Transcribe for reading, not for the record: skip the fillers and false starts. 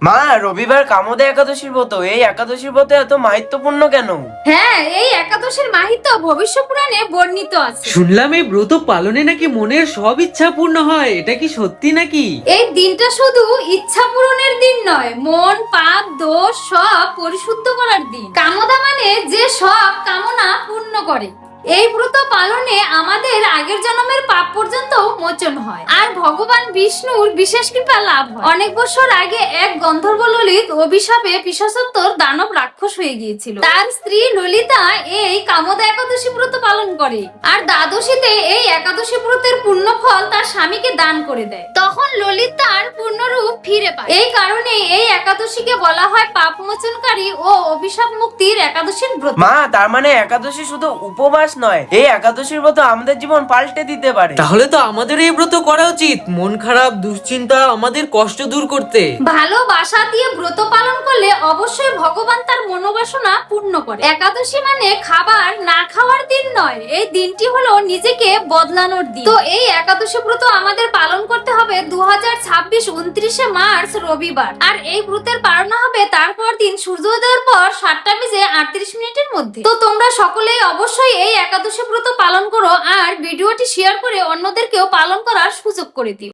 মা, রবিবার কামদা একাদশীর ব্রত, এই একাদশীর ব্রত এত মাহাত্ম্যপূর্ণ কেন? হ্যাঁ, এই একাদশীর মাহাত্ম্য ভবিষ্য পুরাণে বর্ণিত আছে। শুনলাম এই ব্রত পালনে নাকি মনের সব ইচ্ছা পূর্ণ হয়, এটা কি সত্যি নাকি? এই দিনটা শুধু ইচ্ছা পূরণের দিন নয়, মন, পাপ, দোষ সব পরিশুদ্ধ করার দিন। কামদা মানে যে সব কামনা পূর্ণ করে। এই ব্রত পালনে আমাদের আগের জন্মের পাপ পর্যন্ত মোচন হয় আর ভগবান বিষ্ণুর বিশেষ কৃপা লাভ হয়। অনেক বছর আগে এক গন্ধর্ব ললিত অভিশাপে পিশাচোত্তর দানব রাক্ষস হয়ে গিয়েছিল। তার স্ত্রী ললিতা এই কামদা একাদশী ব্রত পালন করে আর দ্বাদশীতে এই একাদশী ব্রতের পূর্ণ ফল তার স্বামীকে দান করে দেয়। তখন ললিতার পূর্ণরূপ ফিরে পায়। এই কারণে এই একাদশীকে বলা হয় পাপ মোচনকারী ও অভিশাপ মুক্তির একাদশীর ব্রত। মা, তার মানে একাদশী শুধু উপবাস নয়, এই একাদশীর ব্রত আমাদের জীবন পাল্টে দিতে পারে। তাহলে তো আমাদের এই ব্রত করা উচিত, মন খারাপ, দুশ্চিন্তা, আমাদের কষ্ট দূর করতে। ভালোবাসা দিয়ে ব্রত পালন করলে অবশ্যই ভগবান তার মনোবাসনা পূর্ণ করে। একাদশী মানে খাবার না খাওয়ার দিন নয়, এই দিনটি হলো নিজেকে বদলানোর দিন। তো এই একাদশী ব্রত আমাদের পালন করতে হবে 2026 29 মার্চ রবিবার। আর এই ব্রতের পালন হবে তারপর দিন সূর্যোদয়ের পর 7:38 মধ্যে। তো তোমরা সকলেই অবশ্যই এই একাদশী ব্রত পালন করো আর ভিডিওটি শেয়ার করে অন্যদেরকেও পালন করার সুযোগ করে দিও।